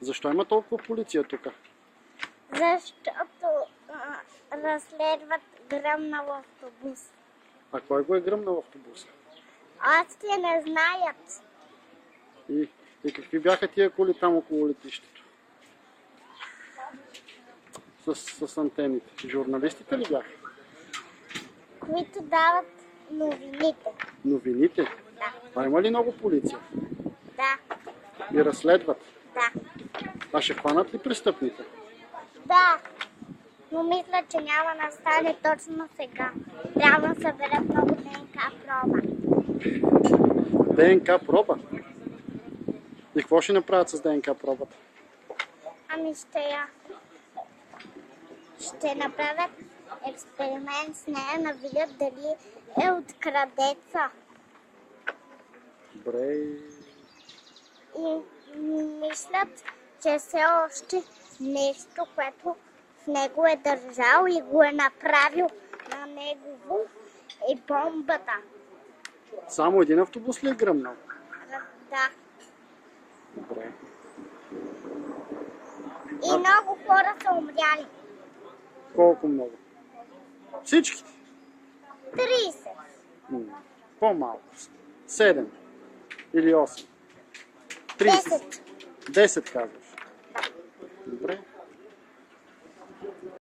Защо има толкова полиция тук? Защото разследват гръмнал автобус. А кой го е гръмнал автобуса? Още не знаят. И какви бяха тия коли там около летището? С антените. Журналистите ли бяха? Които дават новините. Новините? Да. А има ли много полиция? Да. И разследват? Да. А ще хванат ли престъпните? Да. Но мисля, че няма да стане точно сега. Трябва да съберат много ДНК проба. ДНК проба? И какво ще направят с ДНК пробата? Ами ще направят експеримент с нея, да видят дали е от крадеца. Добре. И мислят, че все още нещо, което в него е държал и го е направил на негово, е бомбата. Само един автобус ли е гръмнал? Да. Добре. И много хора са умряли. Колко много? Всичките? 30. По-малко. 7 или 8. 10. 10 казваш. Добре.